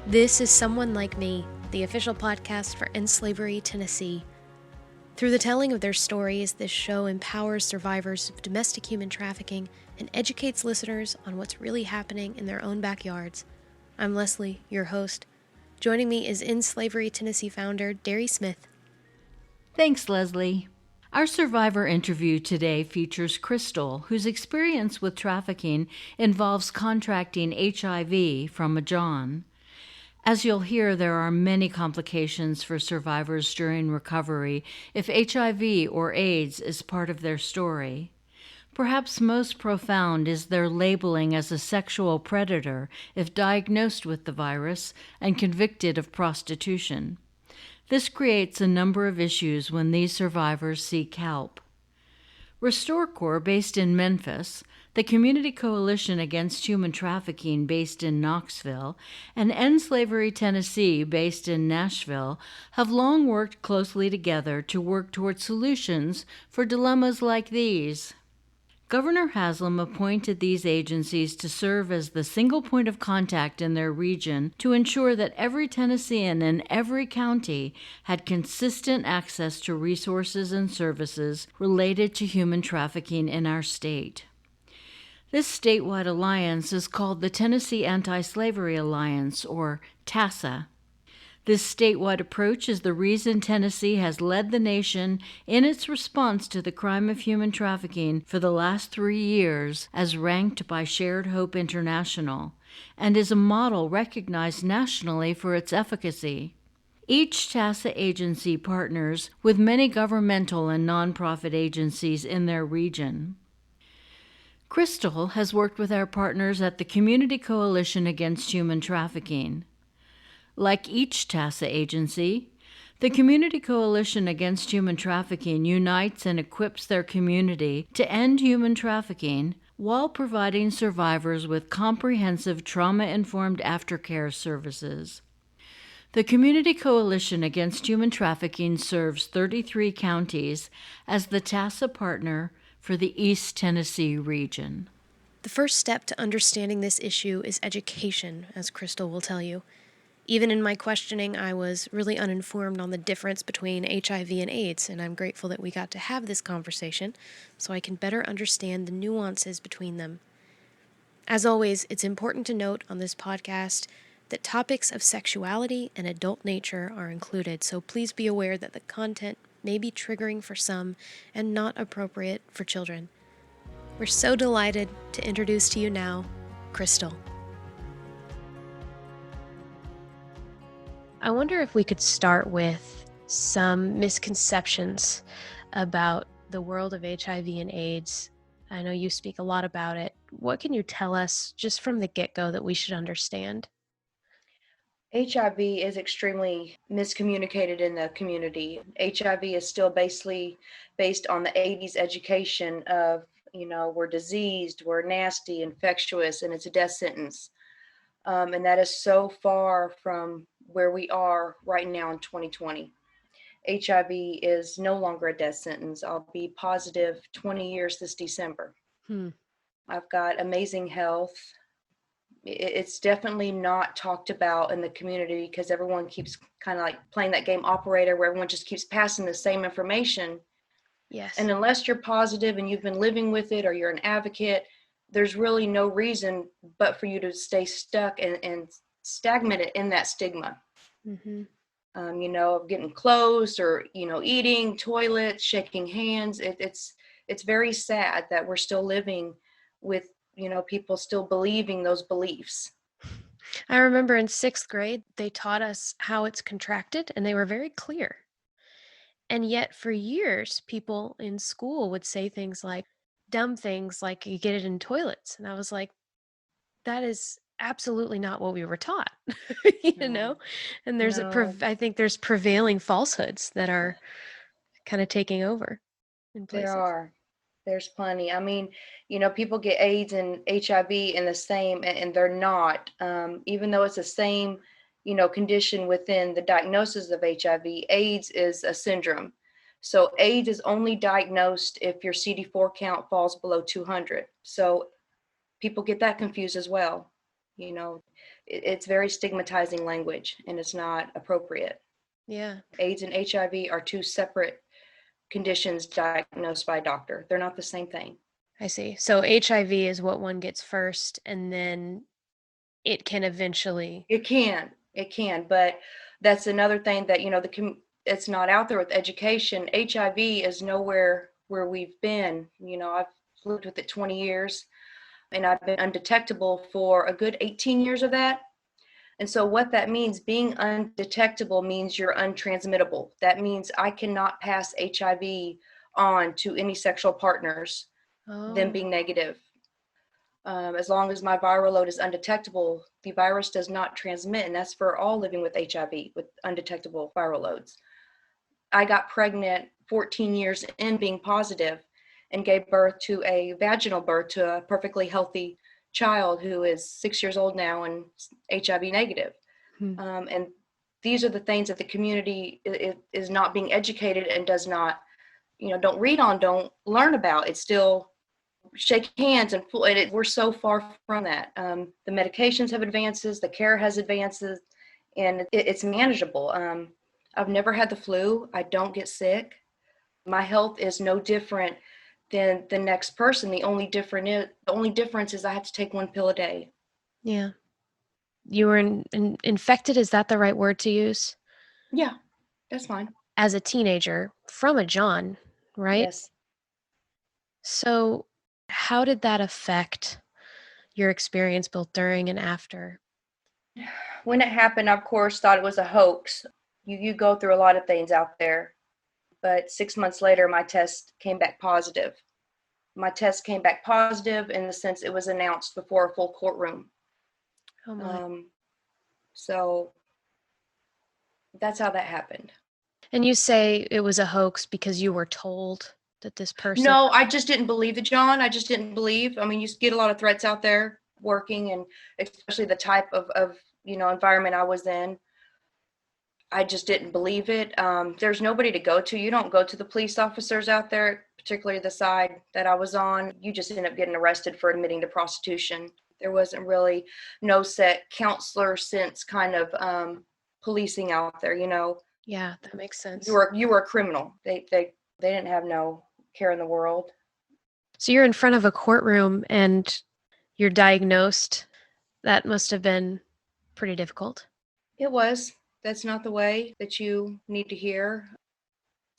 This is Someone Like Me, the official podcast for End Slavery Tennessee. Through the telling of their stories, this show empowers survivors of domestic human trafficking and educates listeners on what's really happening in their own backyards. I'm Leslie, your host. Joining me is End Slavery Tennessee founder Derry Smith. Thanks, Leslie. Our survivor interview today features Crystal, whose experience with trafficking involves contracting HIV from a John. As you'll hear, there are many complications for survivors during recovery if HIV or AIDS is part of their story. Perhaps most profound is their labeling as a sexual predator if diagnosed with the virus and convicted of prostitution. This creates a number of issues when these survivors seek help. RestoreCorps, based in Memphis, the Community Coalition Against Human Trafficking, based in Knoxville, and End Slavery Tennessee, based in Nashville, have long worked closely together to work toward solutions for dilemmas like these. Governor Haslam appointed these agencies to serve as the single point of contact in their region to ensure that every Tennessean in every county had consistent access to resources and services related to human trafficking in our state. This statewide alliance is called the Tennessee Anti-Slavery Alliance, or TASA. This statewide approach is the reason Tennessee has led the nation in its response to the crime of human trafficking for the last 3 years, as ranked by Shared Hope International, and is a model recognized nationally for its efficacy. Each TASA agency partners with many governmental and nonprofit agencies in their region. Crystal has worked with our partners at the Community Coalition Against Human Trafficking. Like each TASA agency, the Community Coalition Against Human Trafficking unites and equips their community to end human trafficking while providing survivors with comprehensive trauma-informed aftercare services. The Community Coalition Against Human Trafficking serves 33 counties as the TASA partner for the East Tennessee region. The first step to understanding this issue is education, as Crystal will tell you. Even in my questioning, I was really uninformed on the difference between HIV and AIDS, and I'm grateful that we got to have this conversation so I can better understand the nuances between them. As always, it's important to note on this podcast that topics of sexuality and adult nature are included, so please be aware that the content may be triggering for some and not appropriate for children. We're so delighted to introduce to you now, Crystal. I wonder if we could start with some misconceptions about the world of HIV and AIDS. I know you speak a lot about it. What can you tell us just from the get-go that we should understand? HIV is extremely miscommunicated in the community. HIV is still basically based on the 80s education of, we're diseased, we're nasty, infectious, and it's a death sentence. And that is so far from where we are right now in 2020. HIV is no longer a death sentence. I'll be positive 20 years this December. I've got amazing health. It's definitely not talked about in the community because everyone keeps kind of like playing that game operator where everyone just keeps passing the same information. Yes. And unless you're positive and you've been living with it or you're an advocate, there's really no reason but for you to stay stuck and stagnated in that stigma. Mm-hmm. Of getting close or, eating, toilets, shaking hands. It's very sad that we're still living with, people still believing those beliefs. I remember in 6th grade, they taught us how it's contracted, and they were very clear. And yet for years, people in school would say dumb things like you get it in toilets. And I was like, that is absolutely not what we were taught, No. And there's I think there's prevailing falsehoods that are kind of taking over in places. There's plenty. I mean, people get AIDS and HIV in the same, and they're not, even though it's the same, condition within the diagnosis of HIV. AIDS is a syndrome. So AIDS is only diagnosed if your CD4 count falls below 200. So people get that confused as well. It's very stigmatizing language, and it's not appropriate. Yeah, AIDS and HIV are two separate conditions diagnosed by a doctor. They're not the same thing. I see. So HIV is what one gets first, and then it can eventually. It can, but that's another thing that, it's not out there with education. HIV is nowhere where we've been. I've lived with it 20 years, and I've been undetectable for a good 18 years of that. And so what that means, being undetectable, means you're untransmittable. That means I cannot pass HIV on to any sexual partners, them Oh, being negative. As long as my viral load is undetectable, the virus does not transmit, and that's for all living with HIV with undetectable viral loads. I got pregnant 14 years in being positive and gave birth to a vaginal birth to a perfectly healthy child who is 6 years old now and HIV negative. hmm. And these are the things that the community is not being educated and does not, don't read on, don't learn about. It's still shake hands and we're so far from that. The medications have advances, the care has advances, and it's manageable. I've never had the flu. I don't get sick. My health is no different than the next person. The only difference is I have to take one pill a day. Yeah. You were infected, is that the right word to use? Yeah, that's fine. As a teenager from a John, right? Yes. So, how did that affect your experience both during and after? When it happened, I, of course, thought it was a hoax. You go through a lot of things out there, but 6 months later, my test came back positive. My test came back positive in the sense it was announced before a full courtroom. Oh my. Um, so that's how that happened. And you say it was a hoax because you were told that this person. No, I just didn't believe it, John. I just didn't believe. I mean, you get a lot of threats out there working, and especially the type of environment I was in. I just didn't believe it. There's nobody to go to. You don't go to the police officers out there, particularly the side that I was on. You just end up getting arrested for admitting to prostitution. There wasn't really no set counselor sense kind of policing out there. Yeah, that makes You sense. were a criminal. They didn't have no care in the world. So you're in front of a courtroom and you're diagnosed. That must have been pretty difficult. It was. That's not the way that you need to hear.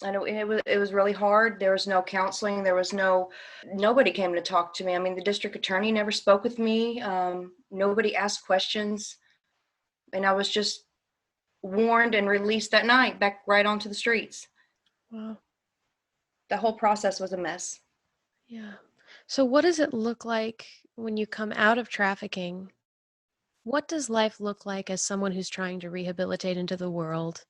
I know it was really hard. There was no counseling. There was nobody came to talk to me. I mean, the district attorney never spoke with me. Nobody asked questions, and I was just warned and released that night back right onto the streets. Wow. The whole process was a mess. Yeah. So what does it look like when you come out of trafficking? What does life look like as someone who's trying to rehabilitate into the world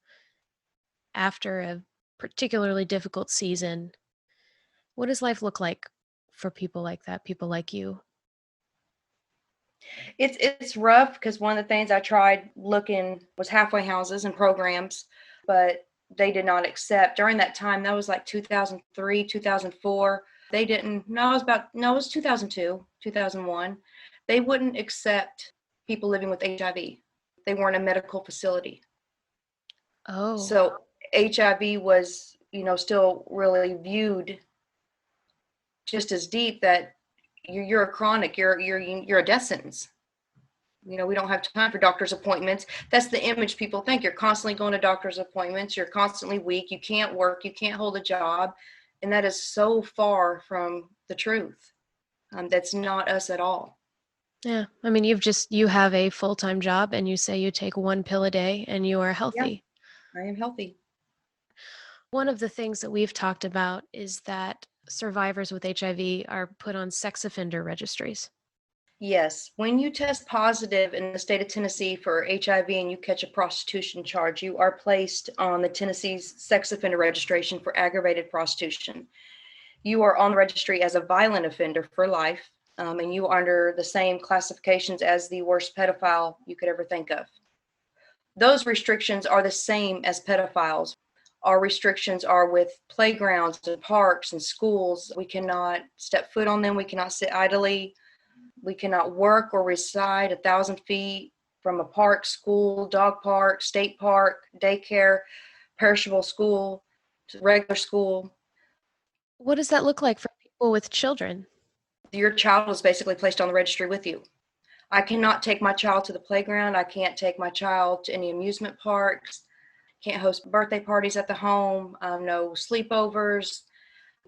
after a particularly difficult season? What does life look like for people like that, people like you? It's rough because one of the things I tried looking was halfway houses and programs, but they did not accept during that time. That was like 2003, 2004. They didn't. No, it was 2002, 2001. They wouldn't accept people living with HIV. They weren't a medical facility. Oh, So HIV was, still really viewed just as deep that you're a chronic, you're a death sentence. We don't have time for doctor's appointments. That's the image people think. You're constantly going to doctor's appointments. You're constantly weak. You can't work. You can't hold a job. And that is so far from the truth. That's not us at all. yeah. I mean, you have a full-time job and you say you take one pill a day and you are Yeah, healthy. I am healthy. One of the things that we've talked about is that survivors with HIV are put on sex offender registries. Yes. When you test positive in the state of Tennessee for HIV and you catch a prostitution charge, you are placed on the Tennessee's sex offender registration for aggravated prostitution. You are on the registry as a violent offender for life, and you are under the same classifications as the worst pedophile you could ever think of. Those restrictions are the same as pedophiles. Our restrictions are with playgrounds and parks and schools. We cannot step foot on them. We cannot sit idly. We cannot work or reside 1,000 feet from a park, school, dog park, state park, daycare, perishable school, to regular school. What does that look like for people with children? Your child is basically placed on the registry with you. I cannot take my child to the playground. I can't take my child to any amusement parks. Can't host birthday parties at the home. No sleepovers.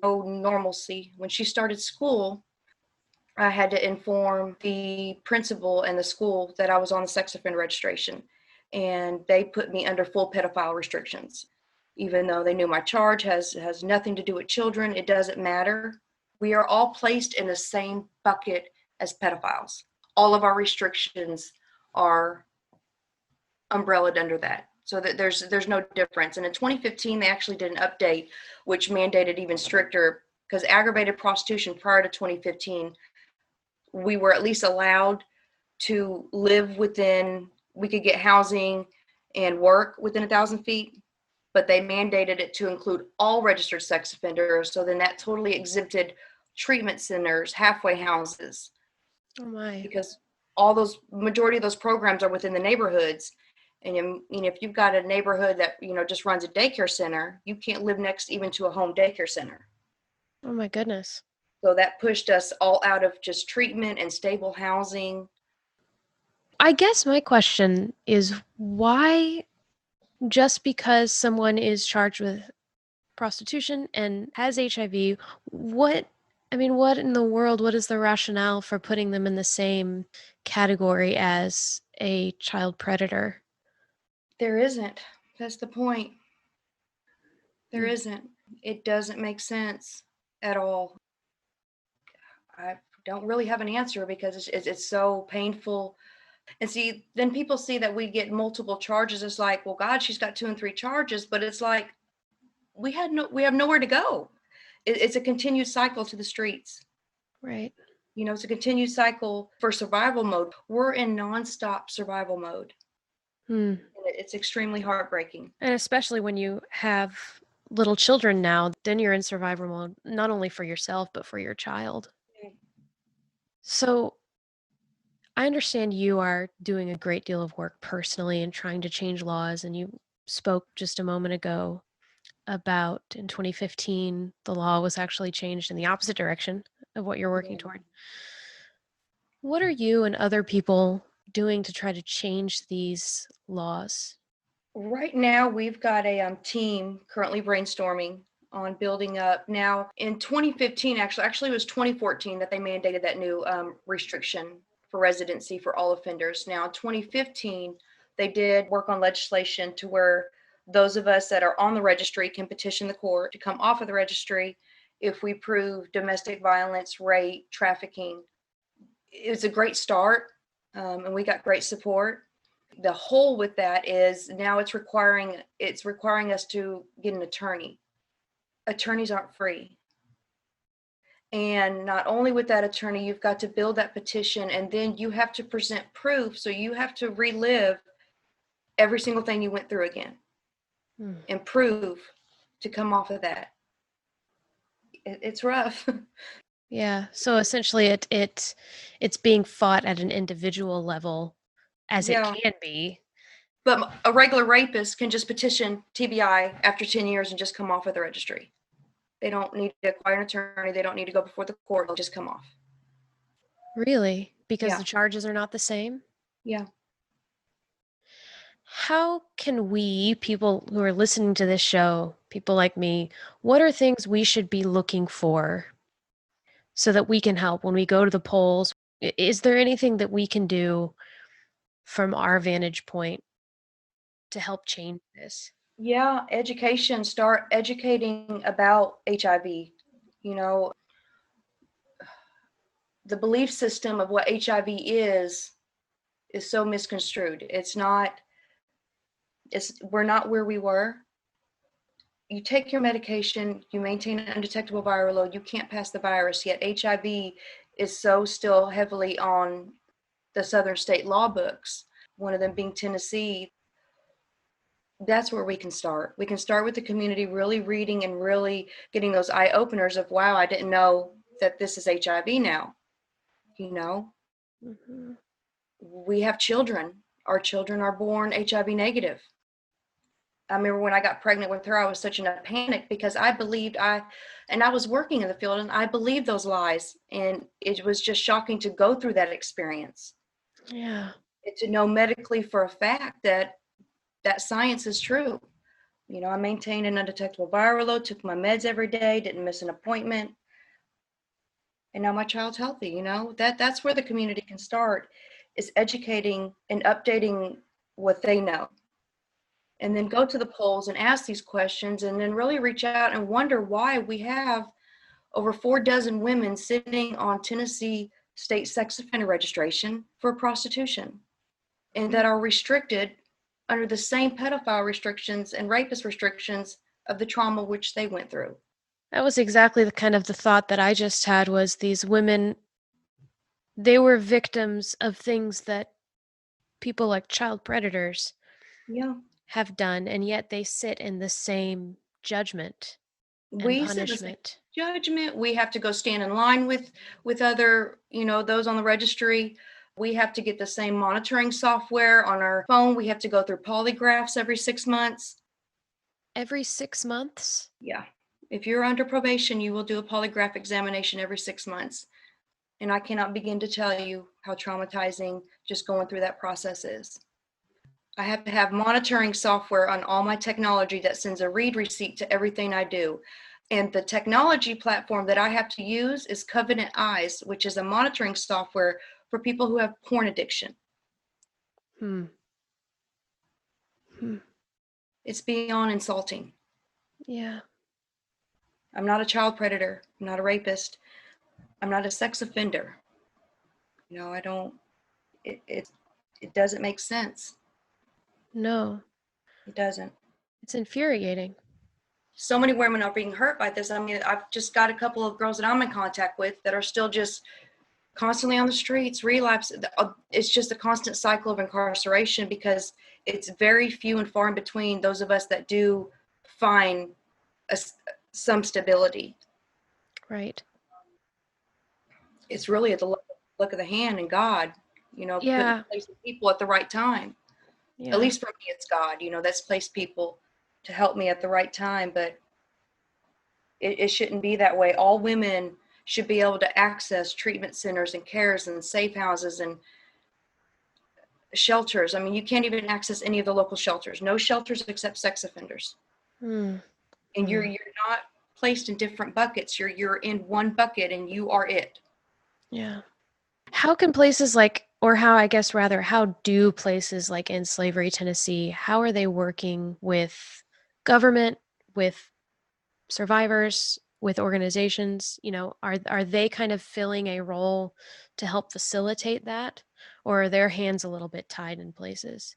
No normalcy. When she started school, I had to inform the principal and the school that I was on the sex offender registration, and they put me under full pedophile restrictions. Even though they knew my charge has nothing to do with children, it doesn't matter. We are all placed in the same bucket as pedophiles. All of our restrictions are umbrellaed under that. So that there's no difference. And in 2015, they actually did an update which mandated even stricter, because aggravated prostitution prior to 2015, we were at least allowed to live within, we could get housing and work within 1,000 feet, but they mandated it to include all registered sex offenders. So then that totally exempted treatment centers, halfway houses, Oh my. because all those, majority of those programs are within the neighborhoods. And if you've got a neighborhood that, just runs a daycare center, you can't live next even to a home daycare center. Oh my goodness. So that pushed us all out of just treatment and stable housing. I guess my question is, why, just because someone is charged with prostitution and has HIV, what in the world, what is the rationale for putting them in the same category as a child predator? There isn't. That's the point. There Mm. isn't. It doesn't make sense at all. I don't really have an answer because it's so painful. And see, then people see that we get multiple charges. It's like, well, God, she's got 2 and 3 charges, but it's like we have nowhere to go. It's a continued cycle to the streets. Right. It's a continued cycle for survival mode. We're in nonstop survival mode. Hmm. It's extremely heartbreaking. And especially when you have little children now, then you're in survival mode, not only for yourself, but for your child. So I understand you are doing a great deal of work personally and trying to change laws. And you spoke just a moment ago about in 2015, the law was actually changed in the opposite direction of what you're working toward. What are you and other people doing to try to change these laws? Right now, we've got a team currently brainstorming on building up. Now, in 2015, actually, it was 2014 that they mandated that new restriction for residency for all offenders. Now, in 2015, they did work on legislation to where those of us that are on the registry can petition the court to come off of the registry if we prove domestic violence, rape, trafficking. It was a great start, and we got great support. The hole with that is now it's requiring us to get an attorney. Attorneys aren't free. And not only with that attorney, you've got to build that petition, and then you have to present proof. So you have to relive every single thing you went through again and prove to come off of that. It's rough. Yeah. So essentially it's being fought at an individual level as it can be. But a regular rapist can just petition TBI after 10 years and just come off of the registry. They don't need to acquire an attorney. They don't need to go before the court. They'll just come off. Really? Because Yeah. the charges are not the same? Yeah. How can we, people who are listening to this show, people like me, what are things we should be looking for so that we can help when we go to the polls? Is there anything that we can do from our vantage point to help change this? Yeah, education, start educating about HIV. The belief system of what HIV is so misconstrued. We're not where we were. You take your medication, you maintain an undetectable viral load, you can't pass the virus, yet HIV is so still heavily on the southern state law books, one of them being Tennessee. That's where we can start. We can start with the community really reading and really getting those eye openers of, wow, I didn't know that this is HIV now. Mm-hmm. We have children our children are born HIV negative. I remember when I got pregnant with her, I was such in a panic because I believed and I was working in the field and I believed those lies. And it was just shocking to go through that experience Yeah. and to know medically for a fact that that science is true. You know, I maintained an undetectable viral load, took my meds every day, didn't miss an appointment. And now my child's healthy. You know, that's where the community can start, is educating and updating what they know. And then go to the polls and ask these questions, and then really reach out and wonder why we have over 4 dozen women sitting on Tennessee state sex offender registration for prostitution, and that are restricted under the same pedophile restrictions and rapist restrictions of the trauma which they went through. That was exactly the kind of the thought that I just had, was these women, they were victims of things that people like child predators Yeah. have done, and yet they sit in the same judgment and We sit in the same punishment. judgment. We have to go stand in line with other, you know, those on the registry. We have to get the same monitoring software on our phone. We have to go through polygraphs every 6 months. Every 6 months? Yeah. If you're under probation, you will do a polygraph examination every 6 months. And I cannot begin to tell you how traumatizing just going through that process is. I have to have monitoring software on all my technology that sends a read receipt to everything I do. And the technology platform that I have to use is Covenant Eyes, which is a monitoring software for people who have porn addiction. Hmm. Hmm. It's beyond insulting. Yeah. I'm not a child predator. I'm not a rapist. I'm not a sex offender. You know, I don't, it doesn't make sense. No. It doesn't. It's infuriating. So many women are being hurt by this. I mean, I've just got a couple of girls that I'm in contact with that are still just constantly on the streets, relapse. It's just a constant cycle of incarceration because it's very few and far in between those of us that do find some stability. Right. It's really at the look of the hand and God, you know, putting Yeah. placing people at the right time. At Yeah. least for me, it's God, you know, that's placed people to help me at the right time. But it shouldn't be that way. All women should be able to access treatment centers and cares and safe houses and shelters. I mean, you can't even access any of the local shelters. No shelters except sex offenders. Hmm. And Hmm. you're not placed in different buckets. You're in one bucket and you are it. Yeah. How can places like, or how, I guess rather, how do places like in Slavery, Tennessee, how are they working with government, with survivors, with organizations? You know, are they kind of filling a role to help facilitate that, or are their hands a little bit tied in places?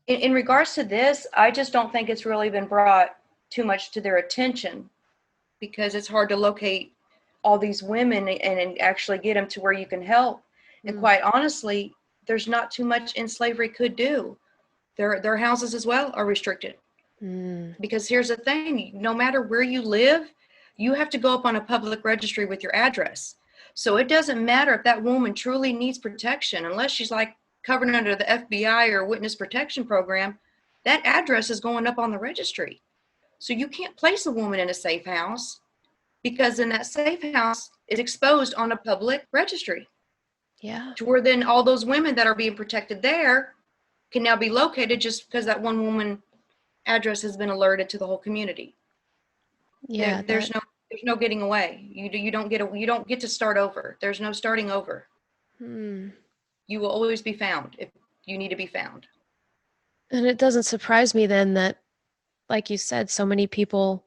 In regards to this, I just don't think it's really been brought too much to their attention because it's hard to locate all these women and actually get them to where you can help. And Mm. quite honestly, there's not too much in slavery could do. Their houses as well are restricted. Mm. Because here's the thing, no matter where you live, you have to go up on a public registry with your address. So it doesn't matter if that woman truly needs protection, unless she's like covered under the FBI or witness protection program, that address is going up on the registry. So you can't place a woman in a safe house because then that safe house is exposed on a public registry Yeah. to where then all those women that are being protected there can now be located just because that one woman address has been alerted to the whole community. Yeah, that There's no getting away. You don't get to start over. There's no starting over. hmm. You will always be found if you need to be found. And it doesn't surprise me then that, like you said, so many people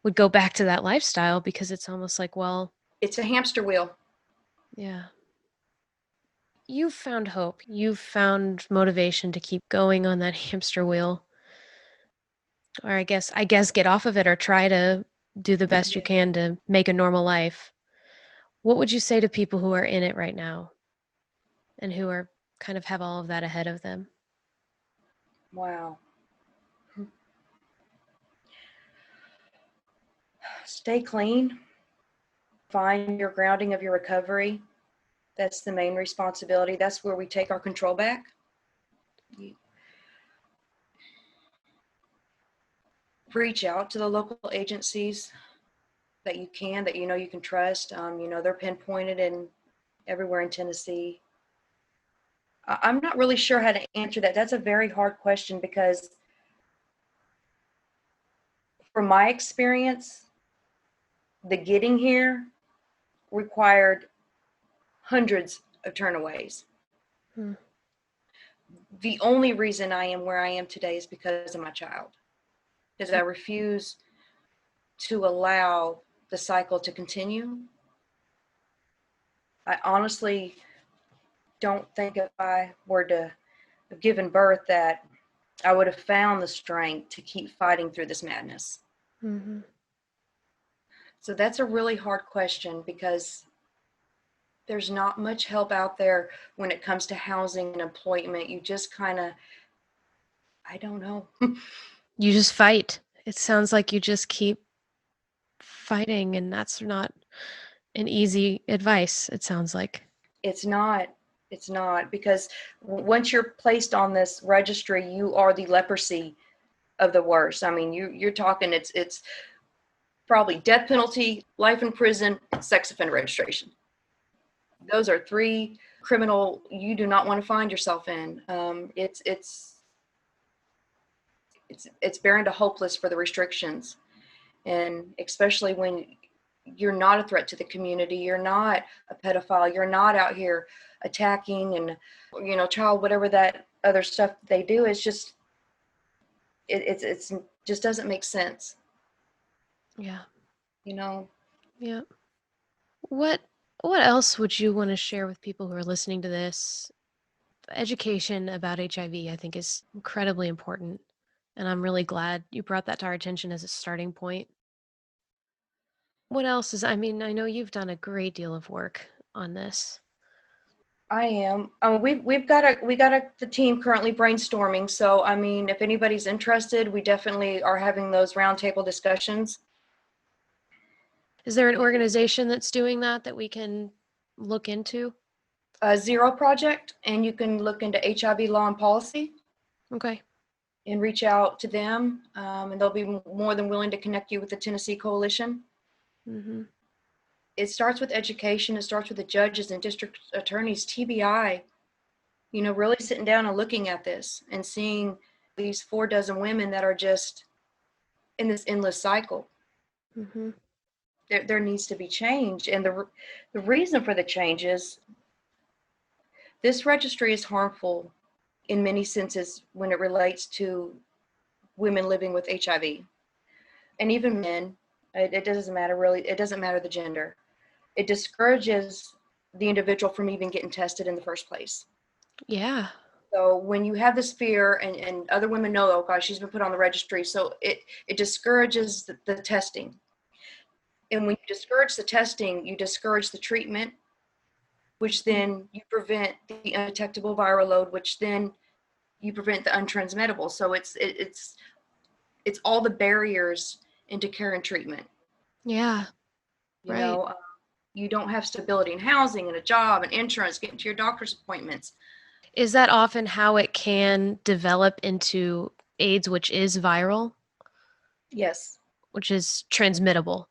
would go back to that lifestyle, because it's almost like, well, It's a hamster wheel. yeah, you've found hope. You've found motivation to keep going on that hamster wheel. Or I guess get off of it, or try to do the best you can to make a normal life. What would you say to people who are in it right now and who are kind of have all of that ahead of them? Wow. Stay clean. Find your grounding of your recovery. That's the main responsibility. That's where we take our control back. reach out to the local agencies that you can, that you can trust. They're pinpointed in everywhere in Tennessee. I'm not really sure how to answer that. That's a very hard question because from my experience, the getting here required hundreds of turnaways. Hmm. The only reason I am where I am today is because of my child, because I refuse to allow the cycle to continue. I honestly don't think if I were to have given birth that I would have found the strength to keep fighting through this madness. Mm-hmm. So that's a really hard question because there's not much help out there when it comes to housing and employment. You just kind of, I don't know. You just fight. It sounds like you just keep fighting, and that's not an easy advice, it sounds like. It's not. It's not because once you're placed on this registry, you are the leprosy of the worst. I mean, you're talking. It's probably death penalty, life in prison, sex offender registration. Those are three criminal you do not want to find yourself in. It's barren to hopeless for the restrictions, and especially when you're not a threat to the community, you're not a pedophile, you're not out here attacking and child whatever that other stuff they do. It's just it's just doesn't make sense. Yeah. you know Yeah. What what else would you want to share with people who are listening to this? Education about HIV, I think, is incredibly important, and I'm really glad you brought that to our attention as a starting point. What else is, I mean, I know you've done a great deal of work on this. I am. We got the team currently brainstorming. So I mean, if anybody's interested, we definitely are having those roundtable discussions. Is there an organization that's doing that that we can look into? Zero Project, and you can look into HIV law and policy Okay. and reach out to them, and they'll be more than willing to connect you with the Tennessee Coalition. Mm-hmm. It starts with education. It starts with the judges and district attorneys, TBI, really sitting down and looking at this and seeing these 4 dozen women that are just in this endless cycle. Mm-hmm. There needs to be change. And the reason for the change is this registry is harmful in many senses when it relates to women living with HIV and even men. It doesn't matter really. It doesn't matter the gender. It discourages the individual from even getting tested in the first place. Yeah. So when you have this fear and other women know, oh gosh, she's been put on the registry. So it discourages the testing. And when you discourage the testing, you discourage the treatment, which then you prevent the undetectable viral load, which then you prevent the untransmittable. So it's all the barriers into care and treatment. Yeah. You Right. know, uh, you don't have stability in housing and a job and insurance, getting to your doctor's appointments. Is that often how it can develop into AIDS, which is viral, Yes, which is transmittable?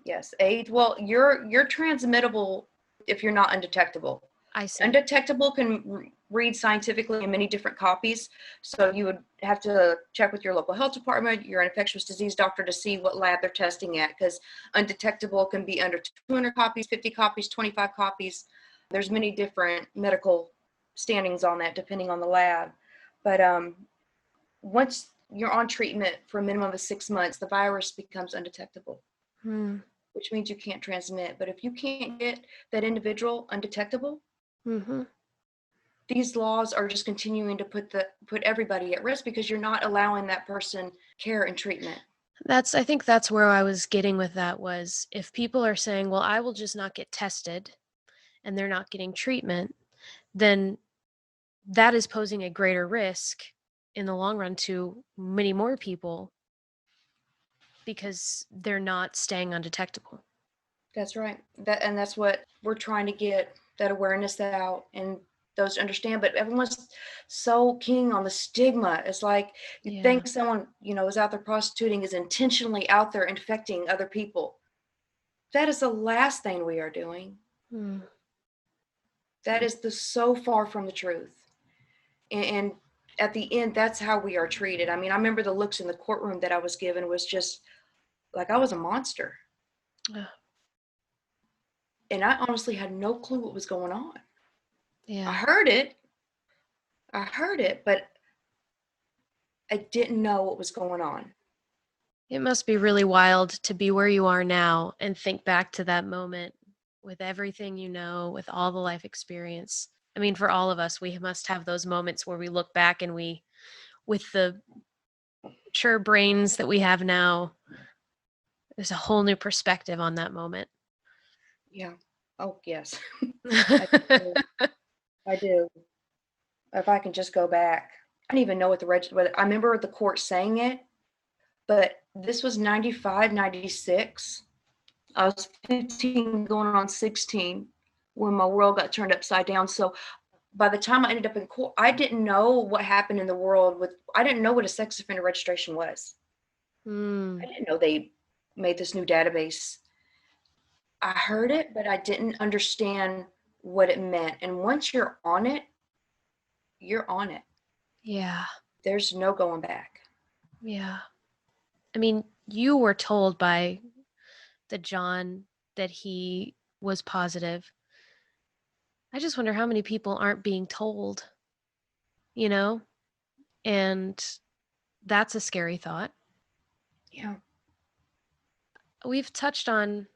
yes. AIDS. Well, you're transmittable if you're not undetectable. I see. Undetectable can read scientifically in many different copies. So you would have to check with your local health department, your infectious disease doctor to see what lab they're testing at, because undetectable can be under 200 copies, 50 copies, 25 copies. There's many different medical standings on that depending on the lab. But once you're on treatment for a minimum of 6 months, the virus becomes undetectable, Hmm. which means you can't transmit. But if you can't get that individual undetectable, Mm-hmm. these laws are just continuing to put everybody at risk because you're not allowing that person care and treatment. I think that's where I was getting with that, was if people are saying, well, I will just not get tested and they're not getting treatment, then that is posing a greater risk in the long run to many more people because they're not staying undetectable. That's right. That's what we're trying to get that awareness out. And those to understand, but everyone's so keen on the stigma. It's like you Yeah. think someone, is out there prostituting is intentionally out there infecting other people. That is the last thing we are doing. Mm. That is so far from the truth. And at the end, that's how we are treated. I mean, I remember the looks in the courtroom that I was given was just like I was a monster. Ugh. And I honestly had no clue what was going on. Yeah. I heard it, but I didn't know what was going on. It must be really wild to be where you are now and think back to that moment with everything you know, with all the life experience. I mean, for all of us, we must have those moments where we look back and with the mature brains that we have now, there's a whole new perspective on that moment. Yeah. Oh, yes. I do. I do. If I can just go back. I don't even know what I remember the court saying it, but this was 95, 96. I was 15 going on 16 when my world got turned upside down. So by the time I ended up in court, I didn't know what happened in the world I didn't know what a sex offender registration was. I didn't know they made this new database. I heard it, but I didn't understand what it meant. And once you're on it, you're on it. Yeah. There's no going back. Yeah. I mean, you were told by the John that he was positive. I just wonder how many people aren't being told, you know? And that's a scary thought. Yeah. We've touched on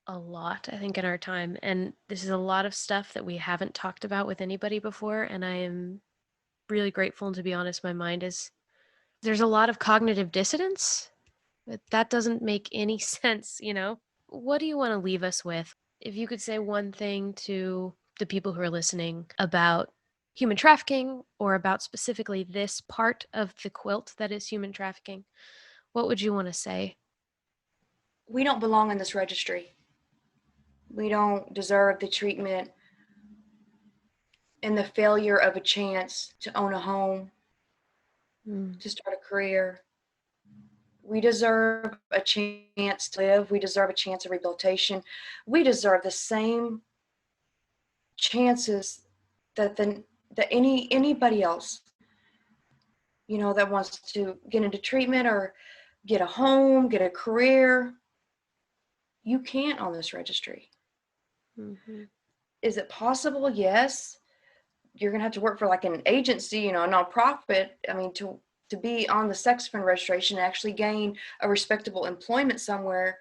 a lot, I think, in our time, and this is a lot of stuff that we haven't talked about with anybody before, and I am really grateful. And to be honest, my mind is there's a lot of cognitive dissonance, but that doesn't make any sense, you know? What do you want to leave us with? If you could say one thing to the people who are listening about human trafficking or about specifically this part of the quilt that is human trafficking, what would you want to say? We don't belong in this registry. We don't deserve the treatment and the failure of a chance to own a home, Mm. to start a career. We deserve a chance to live. We deserve a chance of rehabilitation. We deserve the same chances that anybody else, that wants to get into treatment or get a home, get a career. You can't on this registry. Mm-hmm. Is it possible? Yes. You're going to have to work for like an agency, a nonprofit. I mean, to be on the sex offender registration and actually gain a respectable employment somewhere.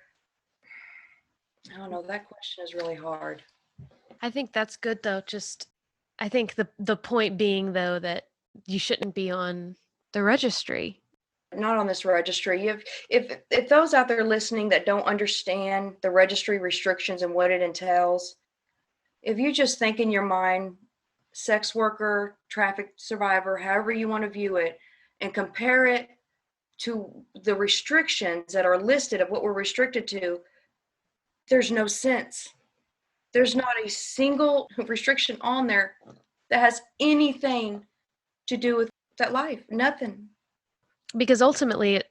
I don't know. That question is really hard. I think that's good though. Just I think the point being though that you shouldn't be on the registry. Not on this registry. If those out there listening that don't understand the registry restrictions and what it entails, if you just think in your mind, sex worker, traffic survivor, however you want to view it, and compare it to the restrictions that are listed of what we're restricted to, there's no sense. There's not a single restriction on there that has anything to do with that life. Nothing. Because ultimately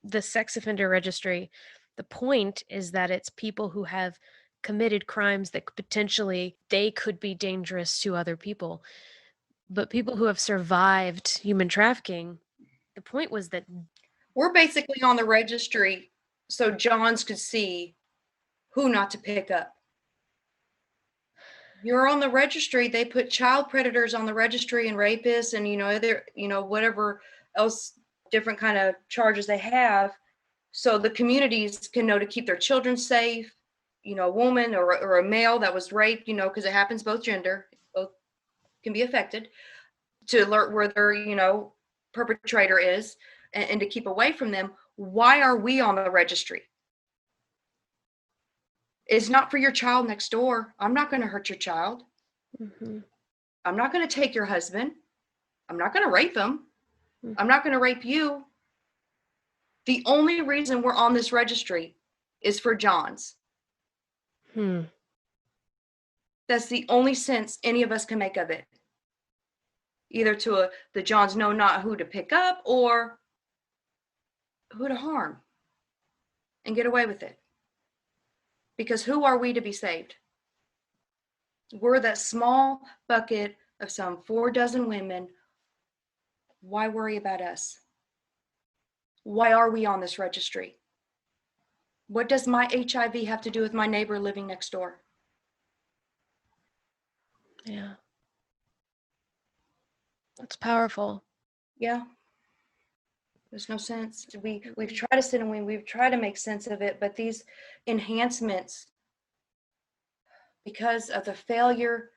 the sex offender registry, the point is that it's people who have committed crimes that potentially they could be dangerous to other people. But people who have survived human trafficking, the point was that We're basically on the registry so Johns could see who not to pick up. You're on the registry. They put child predators on the registry and rapists and other whatever else different kind of charges they have, so the communities can know to keep their children safe. A woman or a male that was raped, because it happens both gender, both can be affected, to alert where their perpetrator is and to keep away from them. Why are we on the registry? It's not for your child next door. I'm not going to hurt your child. mm-hmm. I'm not going to take your husband. I'm not going to rape him. Mm-hmm. I'm not going to rape you. The only reason we're on this registry is for Johns. That's the only sense any of us can make of it. either to the Johns know not who to pick up or who to harm and get away with it. Because who are we to be saved? We're that small bucket of some 4 dozen women. Why worry about us? Why are we on this registry? What does my HIV have to do with my neighbor living next door? Yeah. That's powerful. Yeah. There's no sense. We've tried to sit and we've tried to make sense of it, but these enhancements, because of the failure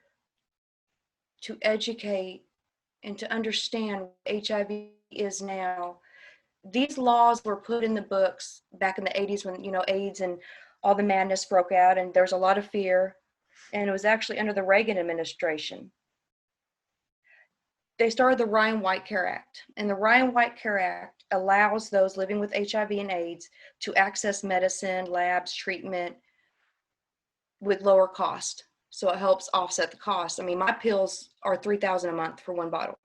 to educate and to understand what HIV is now, these laws were put in the books back in the 80s when, AIDS and all the madness broke out, and there's a lot of fear. And it was actually under the Reagan administration. They started the Ryan White Care Act, and the Ryan White Care Act allows those living with HIV and AIDS to access medicine, labs, treatment with lower cost. So it helps offset the cost. I mean, my pills are $3,000 a month for 1 bottle.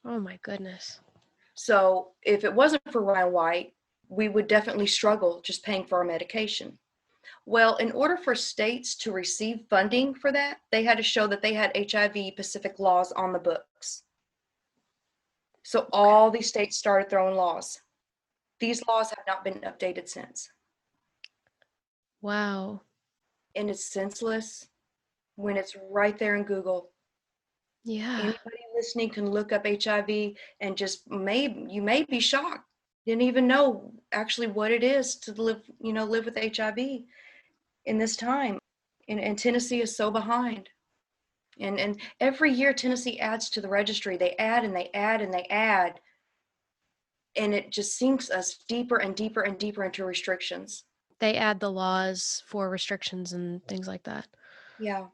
Oh my goodness. So if it wasn't for Ryan White, we would definitely struggle just paying for our medication. Well, in order for states to receive funding for that, they had to show that they had HIV Pacific laws on the books. So all these states started throwing laws. These laws have not been updated since. Wow. And it's senseless when it's right there in Google. Yeah. Anybody listening can look up HIV and you may be shocked. Didn't even know actually what it is to live with HIV in this time. And Tennessee is so behind. And every year Tennessee adds to the registry. They add and they add and they add. And it just sinks us deeper and deeper and deeper into restrictions. They add the laws for restrictions and things like that. Yeah.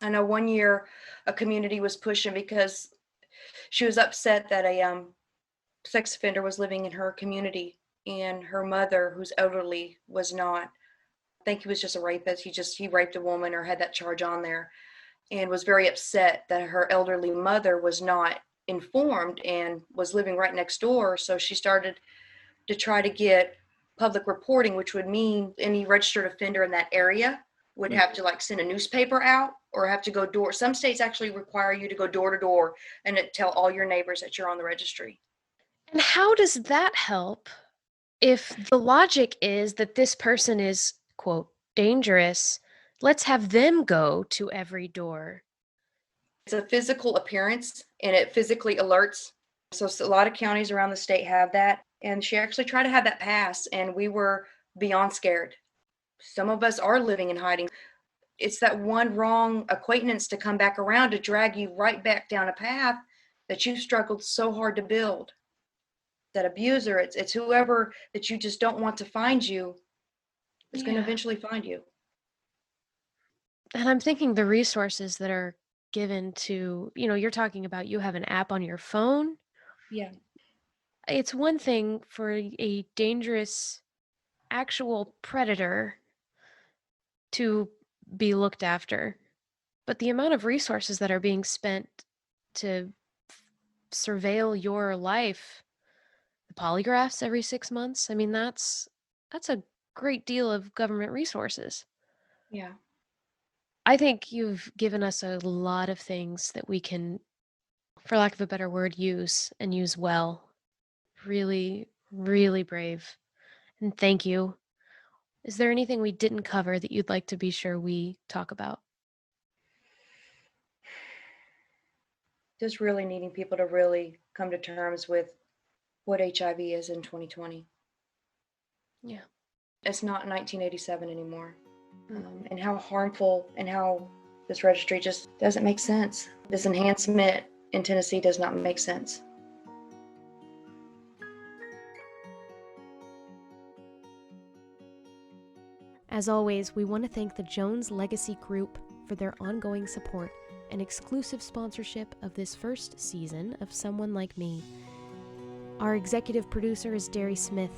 I know one year a community was pushing because she was upset that a sex offender was living in her community, and her mother, who's elderly, was not. I think he was just a rapist. He raped a woman or had that charge on there, and was very upset that her elderly mother was not informed and was living right next door. So she started to try to get public reporting, which would mean any registered offender in that area would have to send a newspaper out or have to go door. Some states actually require you to go door to door and tell all your neighbors that you're on the registry. And how does that help if the logic is that this person is, quote, dangerous? Let's have them go to every door. It's a physical appearance and it physically alerts. So a lot of counties around the state have that. And she actually tried to have that pass, and we were beyond scared. Some of us are living in hiding. It's that one wrong acquaintance to come back around to drag you right back down a path that you've struggled so hard to build. That abuser, it's whoever that you just don't want to find you is going to eventually find you. And I'm thinking the resources that are given to, you're talking about you have an app on your phone. Yeah. It's one thing for a dangerous actual predator to be looked after, but the amount of resources that are being spent to surveil your life, the polygraphs every 6 months, I mean, that's a great deal of government resources. Yeah. I think you've given us a lot of things that we can, for lack of a better word, use and use well. Really, really brave. And thank you. Is there anything we didn't cover that you'd like to be sure we talk about? Just really needing people to really come to terms with what HIV is in 2020. Yeah. It's not 1987 anymore. And how harmful and how this registry just doesn't make sense. This enhancement in Tennessee does not make sense. As always, we want to thank the Jones Legacy Group for their ongoing support and exclusive sponsorship of this first season of Someone Like Me. Our executive producer is Derry Smith.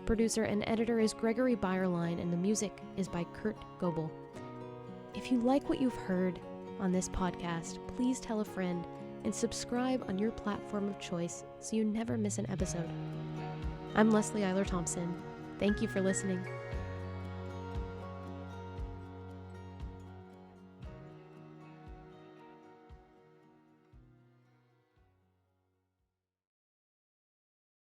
Producer and editor is Gregory Byerline, and the music is by Kurt Goebel. If you like what you've heard on this podcast, please tell a friend and subscribe on your platform of choice so you never miss an episode. I'm Leslie Eiler Thompson. Thank you for listening.